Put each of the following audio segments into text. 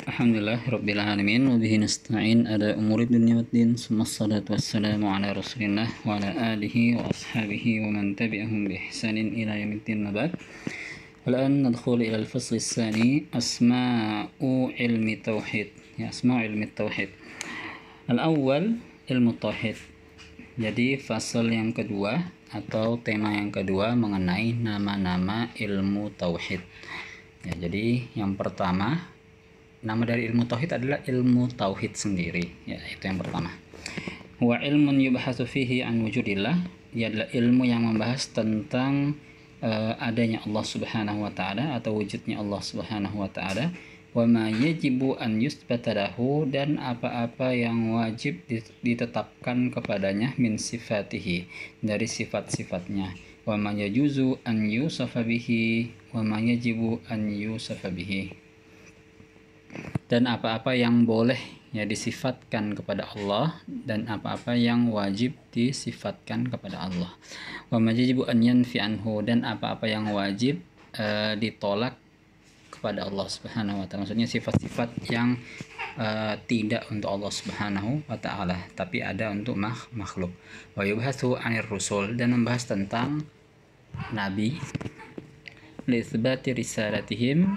Alhamdulillah Rabbil Alamin wa bihi nasta'in ala umuri dunya waddin summa salatu wassalamu ala rasulillah wa ala alihi wa ashabihi wa man tabi'ahum bi ihsanin ila yaumiddin nabad. Al-an nadkhulu ila al-fasl ats-tsani asma'u ilmi tauhid. Ya, asma'u ilmi tauhid. Al-awwal ilmu tauhid. Jadi fasal yang kedua atau tema yang kedua mengenai nama-nama ilmu tauhid. Ya, jadi yang pertama, nama dari ilmu tauhid adalah ilmu tauhid sendiri, ya, itu yang pertama. Wa ilmun yubhasu fihi an wujudillah, ia adalah ilmu yang membahas tentang adanya Allah Subhanahu wa taala atau wujudnya Allah Subhanahu wa taala, wa ma yajibu an yusbata lahu, dan apa-apa yang wajib ditetapkan kepadanya min sifatihi, dari sifat-sifatnya, wa ma yajuzu an yusafa bihi wa ma yajibu an yusafa bihi, dan apa-apa yang boleh ya disifatkan kepada Allah dan apa-apa yang wajib disifatkan kepada Allah. Wa majibu an yanfi anhu, dan apa-apa yang wajib ditolak kepada Allah Subhanahu wa taala. Maksudnya sifat-sifat yang tidak untuk Allah Subhanahu wa taala tapi ada untuk makhluk. Wa yubhasu 'anir rusul, dan membahas tentang nabi li itsbati risalatihim,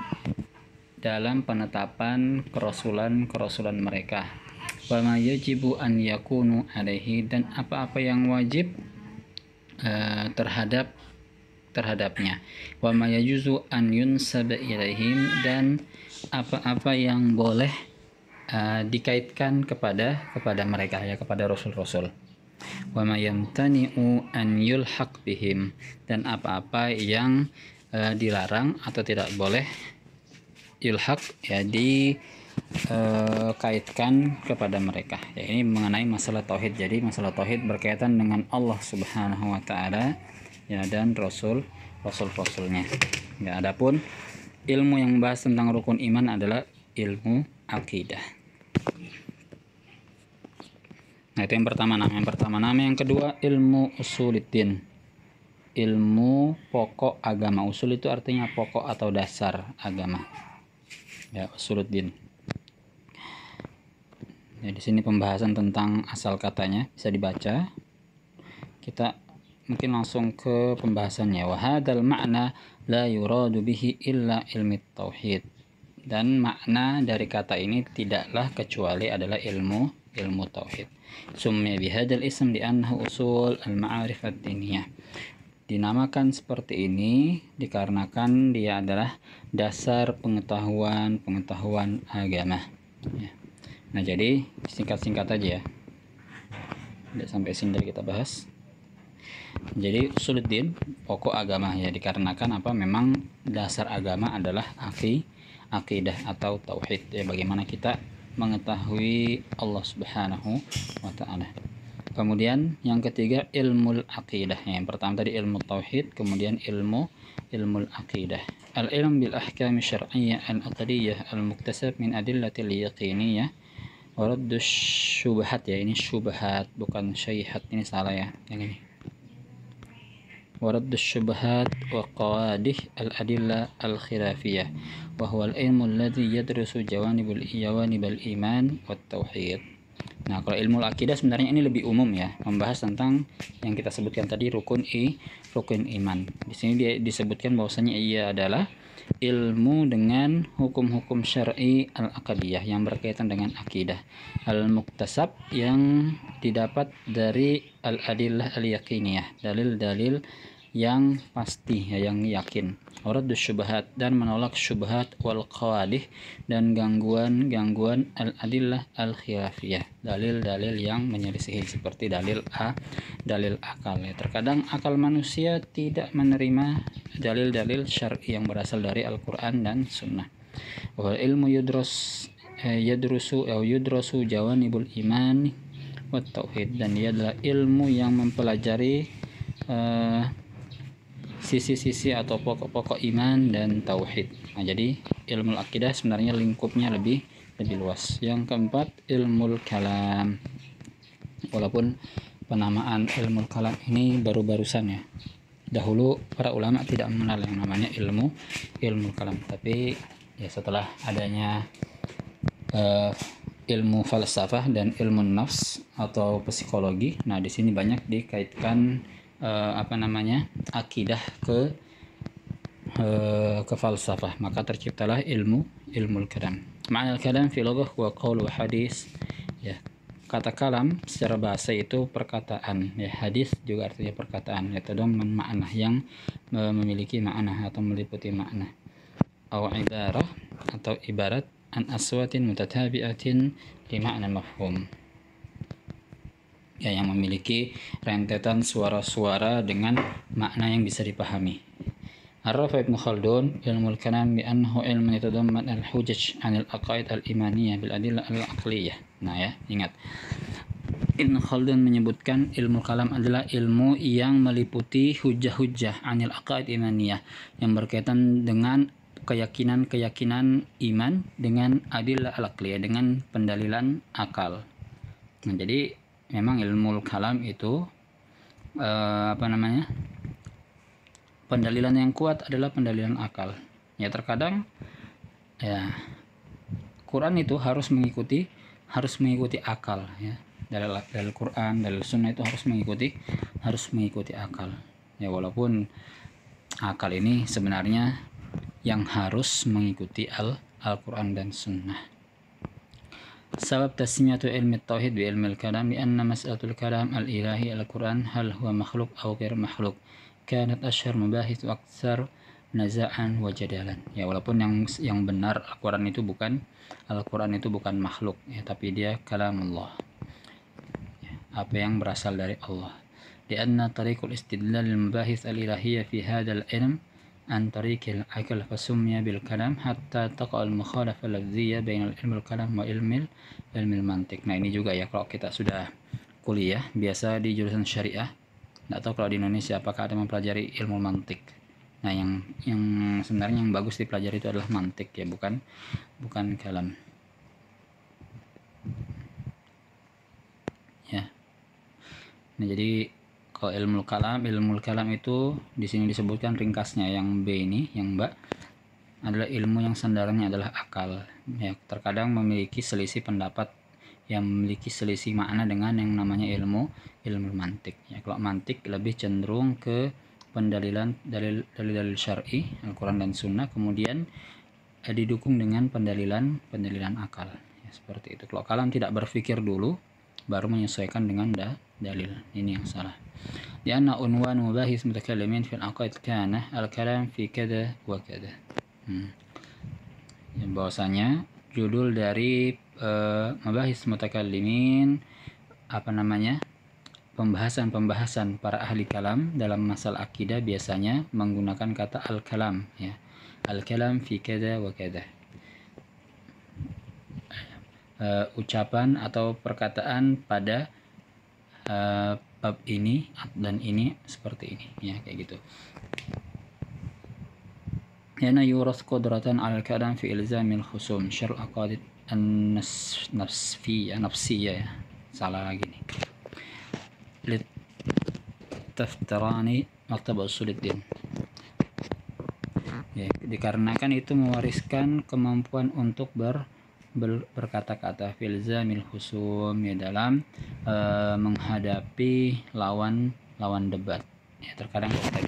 dalam penetapan kerasulan mereka. Wa ma yajibu an yakunu alaihi, dan apa-apa yang wajib terhadapnya. Wa ma yajuzu an yunsaba ilaihim, dan apa-apa yang boleh dikaitkan kepada mereka, ya, kepada rasul-rasul. Wa ma yamtani'u an yulhaq bihim, dan apa-apa yang dilarang atau tidak boleh ilhaq, ya, dikaitkan kepada mereka. Ya, ini mengenai masalah tauhid. Jadi masalah tauhid berkaitan dengan Allah Subhanahu wa taala, ya, dan rasulnya. Ya, adapun ilmu yang membahas tentang rukun iman adalah ilmu akidah. Nah, itu yang pertama nama. Yang kedua ilmu usuluddin, ilmu pokok agama. Usul itu artinya pokok atau dasar agama. Ya, usuluddin. Ya, di sini pembahasan tentang asal katanya bisa dibaca. Kita mungkin langsung ke pembahasannya. Wa hadzal ma'na la yuradu bihi illa ilmi tauhid. Dan makna dari kata ini tidaklah kecuali adalah ilmu tauhid. Summiya bihadzal ism li'annahu usul al-ma'arif ad-diniyah. Dinamakan seperti ini dikarenakan dia adalah dasar pengetahuan agama, ya. Nah, jadi singkat-singkat aja, ya, tidak sampai sini dari kita bahas. Jadi usuluddin pokok agama, ya, dikarenakan apa, memang dasar agama adalah akidah atau tauhid, ya, bagaimana kita mengetahui Allah Subhanahu wa taala. Kemudian yang ketiga ilmu aqidah. Yang pertama tadi ilmu tauhid, kemudian ilmu aqidah. Al-ilm bil ahkam syar'iyyah al-aqdiyyah al-muktasab min adillatil yaqiniyyah wa raddus syubhat, ya, ini syubhat bukan syaihat, ini salah, ya, yang ini. Wa raddus syubhat wa qawadih al-adillah al-khilafiyah wa huwa al-ilmu alladhi yadrusu jawanibul iman wat tauhid. Nah, kalau ilmu akidah sebenarnya ini lebih umum, ya, membahas tentang yang kita sebutkan tadi rukun iman. Di sini dia disebutkan bahwasanya ia adalah ilmu dengan hukum-hukum syar'i al-aqdiyah yang berkaitan dengan akidah, al-muktasab yang didapat dari al-adillah al-yaqiniyah, dalil-dalil yang pasti, ya, yang yakin. Waradus syubhat, dan menolak syubhat, wal qawadih, dan gangguan al-adillah al-khilafiyah, dalil-dalil yang menyelisihi seperti dalil akal, ya. Terkadang akal manusia tidak menerima dalil-dalil syar'i yang berasal dari Al-Qur'an dan Sunnah. Wal ilmu yudrosu jawanibul iman wat tauhid, dan dia adalah ilmu yang mempelajari sisi-sisi atau pokok-pokok iman dan tauhid. Nah, jadi ilmu akidah sebenarnya lingkupnya lebih luas. Yang keempat ilmu kalam. Walaupun penamaan ilmu kalam ini baru-barusan, ya. Dahulu para ulama tidak mengenal yang namanya ilmu kalam, tapi ya setelah adanya ilmu falsafah dan ilmu nafs atau psikologi. Nah, di sini banyak dikaitkan akidah ke falsafah, maka terciptalah ilmu kalam. Ma'na al-kalam fi lughah wa qaul wa hadis. Ya, kata kalam secara bahasa itu perkataan, ya. Hadis juga artinya perkataan, yaitu makna yang memiliki makna atau meliputi makna. Atau ibarah atau ibarat an aswatin mutatabi'atin li ma'na mafhum. Ya, yang memiliki rentetan suara-suara dengan makna yang bisa dipahami. Arrafa Ibn Khaldun ilmu al-kalam bi annahu ilmun yatadamman al-hujaj 'an al-aqaid al-imaniyah bil adillah al-aqliyah. Nah, ya, ingat. Ibn Khaldun menyebutkan ilmu kalam adalah ilmu yang meliputi hujah-hujah 'anil aqaid imaniyah, yang berkaitan dengan keyakinan iman dengan adillah al-aqliyah, dengan pendalilan akal. Nah, jadi memang ilmu kalam itu pendalilan yang kuat adalah pendalilan akal. Ya, terkadang ya Quran itu harus mengikuti akal, ya. Dalil Quran, dalil sunnah itu harus mengikuti akal. Ya, walaupun akal ini sebenarnya yang harus mengikuti Al-Quran dan sunnah. Sebab tasmiyatu ilmi tauhid bi ilmi al-kalam lianna mas'alatul kalam al-ilahi al-Quran hal huwa makhluk aw ghair makhluk kanat ashhar mubahith wa aktsar naza'an wa jadalan. Ya, walaupun yang benar Al-Quran itu bukan makhluk, ya, tapi dia kalamullah, ya, apa yang berasal dari Allah. Lianna tariqul istidlal al-mubahith al-ilahiyya fi hadzal ilm an tariqil aql fasummiya bil kalam hatta taqa al mukhalafa lafziyya bainal ilmil kalam wa ilmil mantiq. Nah, ini juga ya, kalau kita sudah kuliah biasa di jurusan syariah, nggak tahu kalau di Indonesia apakah ada mempelajari ilmu mantik. Nah, yang sebenarnya yang bagus dipelajari itu adalah mantik, ya, bukan kalam, ya. Nah, jadi kalau ilmu kalam itu di sini disebutkan ringkasnya, yang B ini, yang Mbak, adalah ilmu yang sandarannya adalah akal. Ya, terkadang memiliki selisih pendapat, yang memiliki selisih makna dengan yang namanya ilmu mantik. Ya, kalau mantik lebih cenderung ke pendalilan dalil syar'i Al-Quran dan Sunnah, kemudian didukung dengan pendalilan akal. Ya, seperti itu. Kalau kalam tidak berpikir dulu, baru menyesuaikan dengan dalil. Ini yang salah. Lianna unwan mubahis mutakallimin fil aqaid kana al-kalam fi kada wa kada. Ya, bahwasanya judul dari mubahis mutakallimin pembahasan para ahli kalam dalam masalah akidah biasanya menggunakan kata al-kalam, ya. Al-kalam fi kada wa kada. Ucapan atau perkataan pada bab ini dan ini seperti ini, ya, kayak gitu. Yana yuras qudratan 'ala al-kalam fi ilzamil khusum syar'u aqaid an-nafsiyya, ya. Salah lagi nih. Litaftarani maktab usuluddin. Ya, dikarenakan itu mewariskan kemampuan untuk berkata-kata filzamil khusum, ya, dalam menghadapi lawan debat. Ya, terkadang kita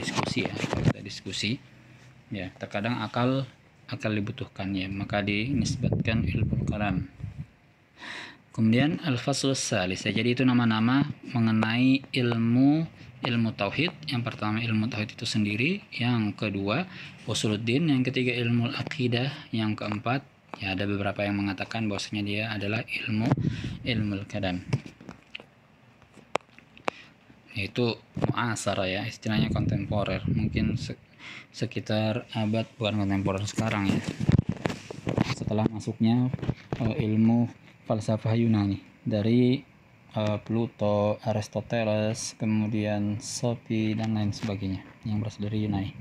diskusi, ya, terkadang akal dibutuhkan, ya, maka dinisbatkan ilmu kalam. Kemudian al-faslus salis, ya, jadi itu nama-nama mengenai ilmu tauhid. Yang pertama ilmu tauhid itu sendiri, yang kedua usuluddin, yang ketiga ilmu aqidah, yang keempat, ya, ada beberapa yang mengatakan bahwasanya dia adalah ilmu kalam. Itu mu'asara, ya, istilahnya kontemporer, mungkin sekitar abad, bukan kontemporer sekarang, ya, setelah masuknya ilmu falsafah Yunani dari Pluto, Aristoteles, kemudian Sophie dan lain sebagainya yang berasal dari Yunani.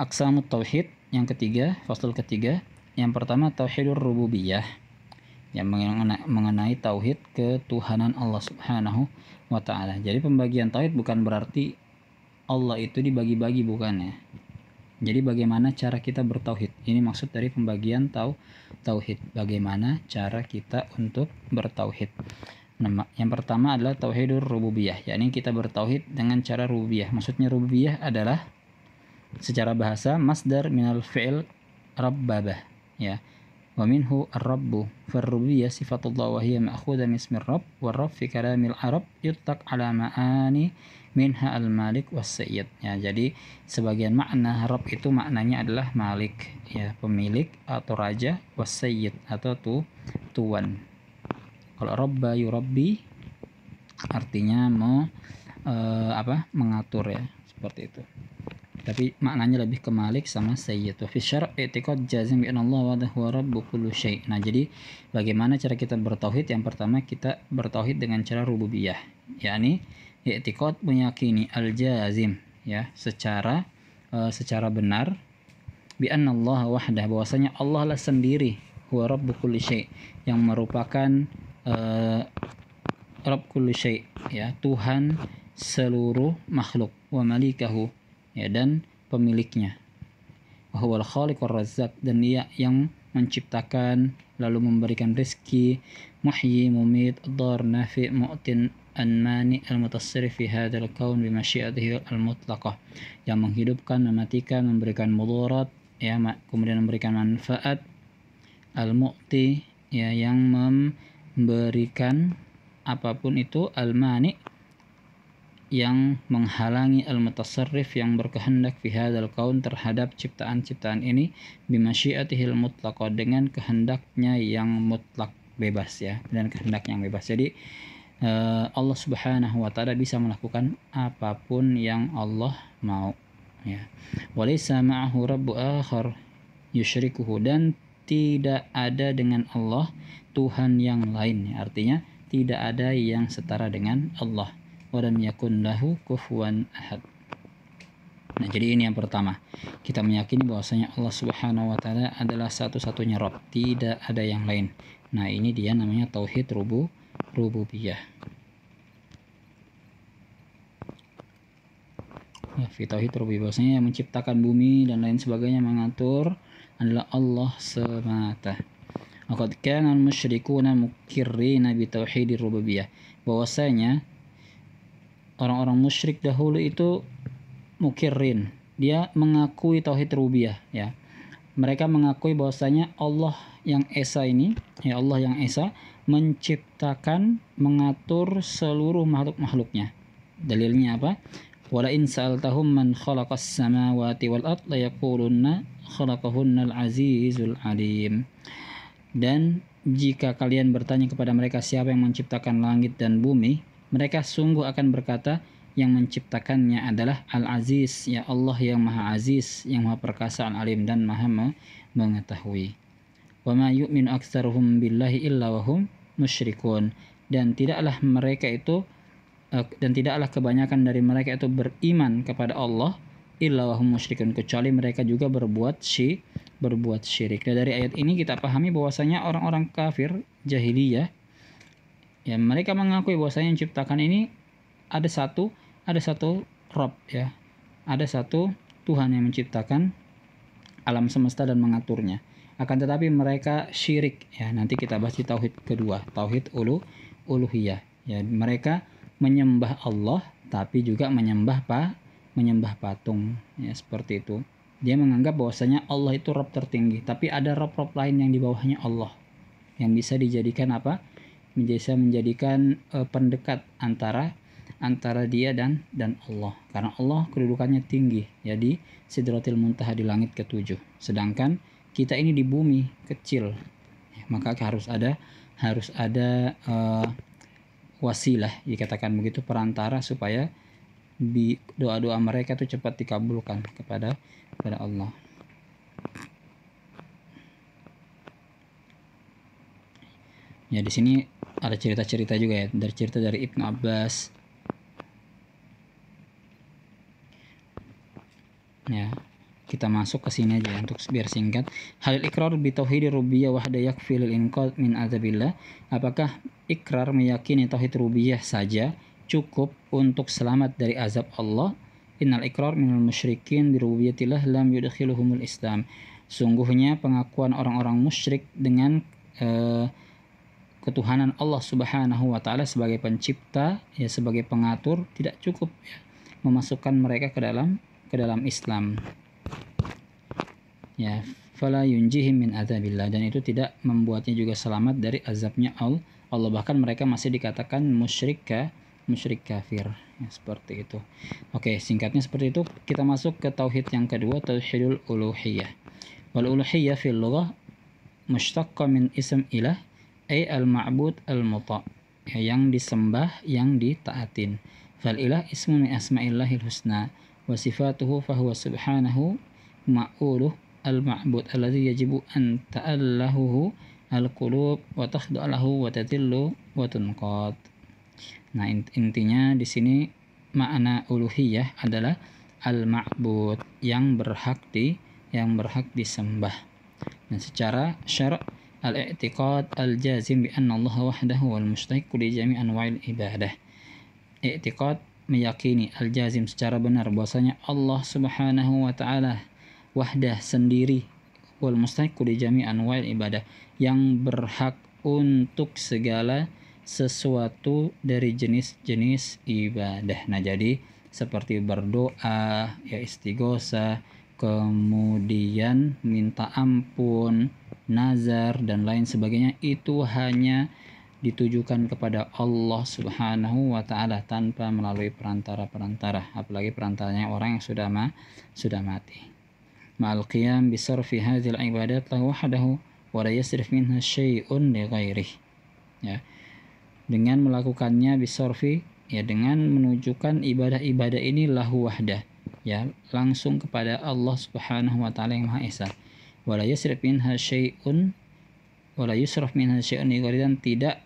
Aqsamut tauhid, yang ketiga, fasal ketiga. Yang pertama tauhidur rububiyah, yang mengenai tauhid ketuhanan Allah Subhanahu wa taala. Jadi pembagian tauhid bukan berarti Allah itu dibagi-bagi, bukan, ya. Jadi bagaimana cara kita bertauhid? Ini maksud dari pembagian tauhid. Bagaimana cara kita untuk bertauhid? Nah, yang pertama adalah tauhidur rububiyah, yakni kita bertauhid dengan cara rububiyah. Maksudnya rububiyah adalah secara bahasa masdar minal fi'il rabbabah, ya. Wa minhu ar-rabbu. Farrububiyyah sifatullah wa hiya ma'khudha min ismir rabb, wa rabb fi kalamil arab yutlaq ala ma'ani minha al-malik was-sayyid. Ya, jadi sebagian makna rabb itu maknanya adalah malik, ya, pemilik atau raja, was-sayyid atau tuan. Kalau rabba yurabbi artinya mengatur, ya, seperti itu. Tapi maknanya lebih ke malik sama sayyid. Wa fi syara' i'tiqad jazim bi anna Allah wa rabbu kulli syai'. Nah, jadi bagaimana cara kita bertauhid? Yang pertama kita bertauhid dengan cara rububiyah, yakni i'tiqad meyakini al-jazim, ya, secara benar bi anna Allah wahdah, bahwasanya Allah lah sendiri huwa rabbu kulli syai', yang merupakan rabb kulli syai', ya, Tuhan seluruh makhluk, wa malikahu, ya, dan pemiliknya, wa huwal khaliq war razzaq, dan dia yang menciptakan lalu memberikan rezeki, muhyi mumit dhar nafi mu'tin an-mani al-mutassirif fi hadzal kaun bi masyiatihi al-mutlaqah, yang menghidupkan, mematikan, memberikan mudarat, ya, kemudian memberikan manfaat, al-mu'ti, ya, yang memberikan apapun itu, al-mani, yang menghalangi, al-mutassarrif, yang berkehendak, fi hadzal kaun, terhadap ciptaan-ciptaan ini, bimasyiatihil mutlaqah, dengan kehendaknya yang mutlak, bebas, ya, dan kehendak yang bebas. Jadi Allah Subhanahu wa taala bisa melakukan apapun yang Allah mau, ya. Walaysa ma'ahu rabbu akhar yusyrikuhu, dan tidak ada dengan Allah Tuhan yang lain, ya. Artinya tidak ada yang setara dengan Allah. Walam yakun lahu kufuwan ahad. Nah, jadi ini yang pertama. Kita meyakini bahwasanya Allah Subhanahu wa taala adalah satu-satunya Rabb, tidak ada yang lain. Nah, ini dia namanya tauhid rububiyah. Ya, fi tauhid rububiyah, bahwasanya yang menciptakan bumi dan lain sebagainya, mengatur, adalah Allah semata. Waqad kana al-musyrikuuna muqirrina bi tauhidir rububiyah. Bahwasanya orang-orang musyrik dahulu itu mukirrin, dia mengakui tauhid rububiyah, ya. Mereka mengakui bahwasanya Allah yang esa ini, ya, Allah yang esa menciptakan, mengatur seluruh makhluk-makhluknya. Dalilnya apa? Wala in sa'altahum man khalaqas samawati wal ard la yaqulunna khalaqahunnal azizul alim. Dan jika kalian bertanya kepada mereka siapa yang menciptakan langit dan bumi, mereka sungguh akan berkata yang menciptakannya adalah Al-Aziz, ya, Allah yang Maha Aziz, yang Maha Perkasa, Al-Alim, dan Maha mengetahui. Wa ma yu'minu aktsaruhum billahi illa wa hum musyrikun. Dan tidaklah kebanyakan dari mereka itu beriman kepada Allah illa wa hum musyrikun, kecuali mereka juga berbuat syirik. Dan dari ayat ini kita pahami bahwasanya orang-orang kafir jahiliyah, ya, mereka mengakui bahwasanya yang ciptakan ini ada satu Rabb, ya. Ada satu Tuhan yang menciptakan alam semesta dan mengaturnya. Akan tetapi mereka syirik, ya. Nanti kita bahas di tauhid kedua, tauhid uluhiyah. Ya, mereka menyembah Allah tapi juga menyembah patung, ya, seperti itu. Dia menganggap bahwasanya Allah itu Rabb tertinggi, tapi ada Rabb lain yang di bawahnya Allah, yang bisa dijadikan bisa menjadikan pendekat antara dia dan Allah, karena Allah kedudukannya tinggi, ya, di Sidratil Muntaha, di langit ke-7, sedangkan kita ini di bumi kecil, ya, maka harus ada wasilah, dikatakan begitu, perantara, supaya doa-doa mereka itu cepat dikabulkan kepada Allah. Ya, di sini ada cerita-cerita juga, ya, dari Ibnu Abbas. Ya, kita masuk ke sini aja untuk biar singkat. Halil ikrar bi tauhidir rububiyah wahda yakfi lil inqadh min adzabillah. Apakah ikrar meyakini tauhid rububiyah saja cukup untuk selamat dari azab Allah? innal iqrar minal musyrikin bi rububiyyatillah lam yudkhiluhumul Islam. Sungguhnya pengakuan orang-orang musyrik dengan ketuhanan Allah Subhanahu wa taala sebagai pencipta, ya sebagai pengatur, tidak cukup ya, memasukkan mereka ke dalam Islam. Ya, fala yunjihim min adzabillah, dan itu tidak membuatnya juga selamat dari azabnya Allah. Bahkan mereka masih dikatakan musyrik kafir. Ya, seperti itu. Oke, singkatnya seperti itu. Kita masuk ke tauhid yang kedua, tauhidul uluhiyah. Wal uluhiyah fil lughah mushtaqqa min ism ilah ay al-ma'bud al-muta', ya, yang disembah, yang ditaatin. Fal ilah ismun min asma'illahil husna wa sifatuhu fahuwa subhanahu ma'uluh al-ma'bud alladhi yajibu an ta'allahu al-qulub wa takhdu'u lahu wa tadillu wa tunqad. Nah, intinya di sini makna uluhiyah adalah al-ma'bud, yang berhak disembah. Nah, secara syara' al-i'tiqad al-jazim bi anna Allah wahdahu wal mustahiq li jami' anwa'il ibadah. I'tiqad, meyakini, al-jazim secara benar bahwasanya Allah Subhanahu wa taala wahdah, sendiri, wal mustahiq li jami' anwa'il ibadah, yang berhak untuk segala sesuatu dari jenis-jenis ibadah. Nah, jadi seperti berdoa, ya istighosa, kemudian minta ampun, nazar, dan lain sebagainya, itu hanya ditujukan kepada Allah Subhanahu wa taala tanpa melalui perantara-perantara, apalagi perantaranya orang yang sudah mati. Ma'al qiyam bi sarfi hadhil ibadat lahu wahdahu wa la yasrif minha syai'un li ghairihi. Ya. Dengan melakukannya bisorfi, ya dengan menunjukkan ibadah-ibadah ini lahu wahdah, ya langsung kepada Allah Subhanahu wa taala yang Maha Esa. Wala yusraf minha syai'un dan tidak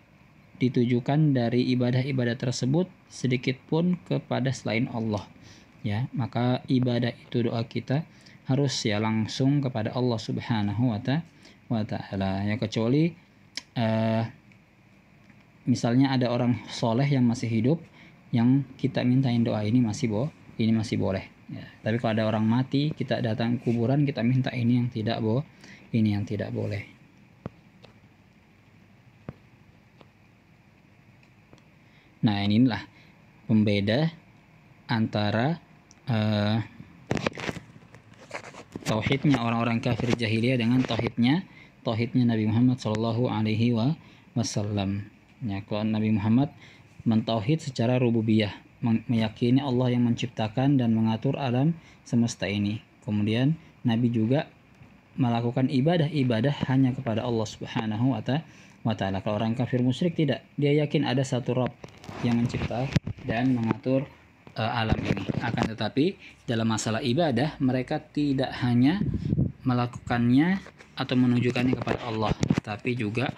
ditujukan dari ibadah-ibadah tersebut sedikit pun kepada selain Allah. Ya, maka ibadah itu, doa kita harus ya langsung kepada Allah Subhanahu wa taala. Ya, kecuali misalnya ada orang soleh yang masih hidup, yang kita mintain doa, ini masih boleh. Ya. Tapi kalau ada orang mati, kita datang ke kuburan, kita minta ini yang tidak boleh. Nah, inilah pembeda antara tauhidnya orang-orang kafir jahiliyah dengan tauhidnya Nabi Muhammad sallallahu alaihi wasallam. Ya, kalau Nabi Muhammad mentauhid secara rububiyah, meyakini Allah yang menciptakan dan mengatur alam semesta ini. Kemudian Nabi juga melakukan ibadah-ibadah hanya kepada Allah Subhanahu wa taala. Kalau orang kafir musyrik tidak, dia yakin ada satu Rabb yang mencipta dan mengatur alam ini. Akan tetapi dalam masalah ibadah, mereka tidak hanya melakukannya atau menunjukkannya kepada Allah, tapi juga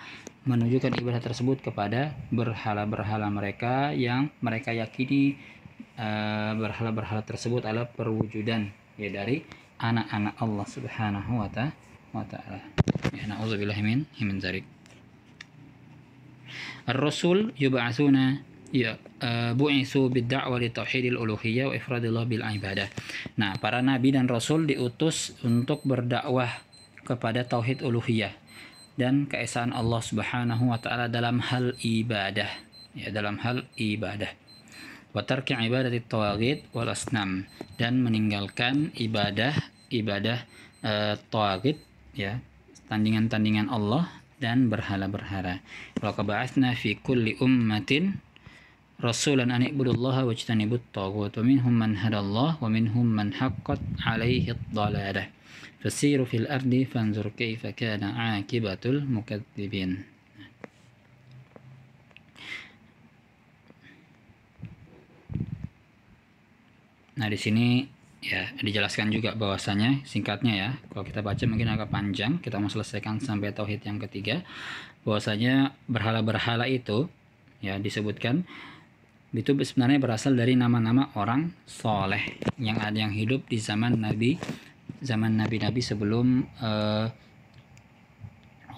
menunjukkan ibadah tersebut kepada berhala-berhala mereka yang mereka yakini berhala-berhala tersebut adalah perwujudan, ya, dari anak-anak Allah Subhanahu wa taala. Ya, na'udzubillahi min dzalik. Ar-rasul yub'atsuna bu'itsu bid-da'wa li tauhidil uluhiyah wa ifradillah bil ibadah. Nah, para nabi dan rasul diutus untuk berdakwah kepada tauhid uluhiyah dan keesaan Allah Subhanahu wa taala dalam hal ibadah, ya, dalam hal ibadah. Wa tarki ibadati tawaghit wal asnam, dan meninggalkan ibadah tawaghit, ya, tandingan-tandingan Allah dan berhala-berhala. Wa qaba'atsna fi kulli ummatin rasulan an ibudullaha wajtanibut taghut wa minhum man hadallah wa minhum man haqqat 'alaihi ad-dhalalah. Fasiru fil ardi fanzur kaifa kana 'aqibatul mukadzibin. Nah, di sini ya dijelaskan juga bahwasanya, singkatnya ya, kalau kita baca mungkin agak panjang, kita mau selesaikan sampai tauhid yang ketiga, bahwasanya berhala-berhala itu, ya, disebutkan itu sebenarnya berasal dari nama-nama orang soleh yang hidup di zaman nabi-nabi sebelum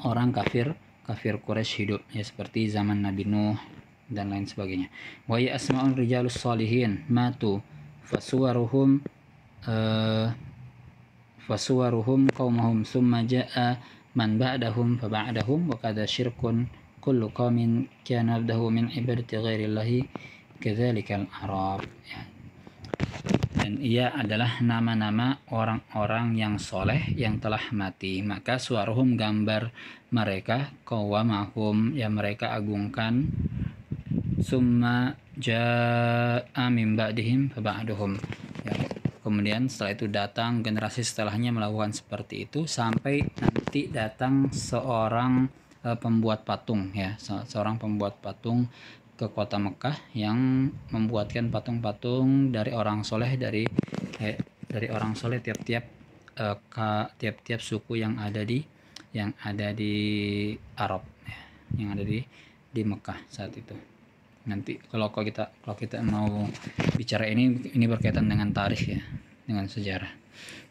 orang kafir Quraisy hidup, ya, seperti zaman Nabi Nuh dan lain sebagainya. Wa ya asma'un rijalus sholihin matu fasuwaruhum qaumahum summa jaa man ba'dahum faba'dahum wa qad syirkun kullu qaumin kana abdahu min ibadati ghairillahi kadzalikal arab. Dan ia adalah nama-nama orang-orang yang soleh yang telah mati. Maka suwaruhum gambar mereka, qawamahum yang mereka agungkan, summa ja'a min ba'dihim faba'duhum. Ya, kemudian setelah itu datang generasi setelahnya melakukan seperti itu sampai nanti datang seorang pembuat patung, ya, seorang pembuat patung ke kota Mekah yang membuatkan patung-patung dari orang soleh dari orang soleh tiap-tiap suku yang ada di Arab, ya, yang ada di Mekah saat itu. Nanti kalau kita mau bicara ini berkaitan dengan tarikh, ya, dengan sejarah.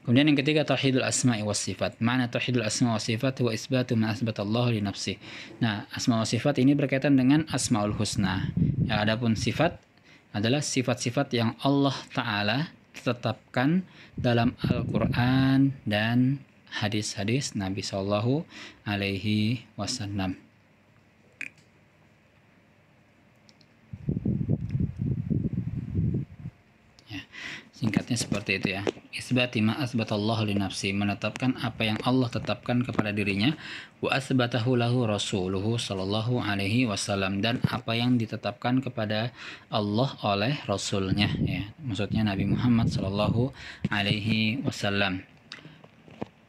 Kemudian yang ketiga, tauhidul asma'i was sifat. Makna tauhidul asma' was sifat huwa isbatu ma asbatallahu li nafsi. Nah, asma' was sifat ini berkaitan dengan asmaul husna. Ya, adapun sifat adalah sifat-sifat yang Allah Ta'ala tetapkan dalam Al-Qur'an dan hadis-hadis Nabi sallallahu alaihi wasallam. Singkatnya seperti itu, ya. Isbati ma asbatallahu li nafsi, menetapkan apa yang Allah tetapkan kepada dirinya, wa asbatahu lahu rasuluhu sallallahu alaihi wasallam, dan apa yang ditetapkan kepada Allah oleh rasulnya, ya. Maksudnya Nabi Muhammad sallallahu alaihi wasallam.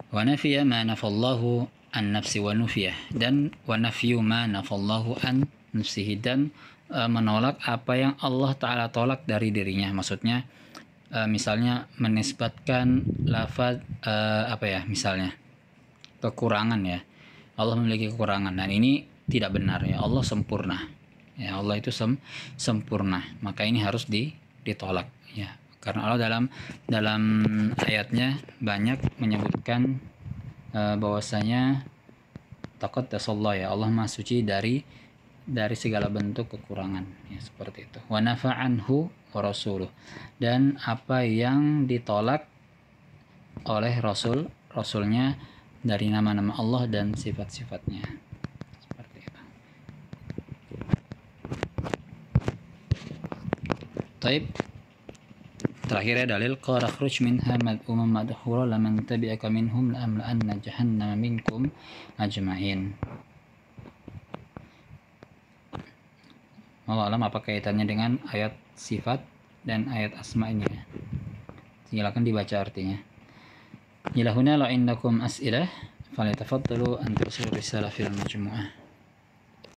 Wa nafiya ma nafallahu an nafsi wa nufiyah, dan wa nafyu ma nafallahu an nafsihi, dan menolak apa yang Allah Ta'ala tolak dari dirinya. Maksudnya misalnya menisbatkan lafaz misalnya kekurangan, ya, Allah memiliki kekurangan, dan ini tidak benar, ya. Allah sempurna, ya, Allah itu sempurna, maka ini harus ditolak, ya, karena Allah dalam ayatnya banyak menyebutkan bahwasanya taqaddasallah, ya, Allah Maha Suci dari segala bentuk kekurangan, ya, seperti itu. Wa nafa'anhu wa rasuluh, dan apa yang ditolak oleh rasulnya dari nama-nama Allah dan sifat-sifatnya, seperti itu. Taib, terakhirnya dalil qala khruj minha mad'uman madhura laman tabi'aka minhum la'amla'anna jahannama minkum ajma'in. Allah alam apa kaitannya dengan ayat sifat dan ayat asma ini, ya. Silakan dibaca artinya. Ilahuna la indakum as'ilah falyatafaddalu an tursilu risalah fil majmu'ah.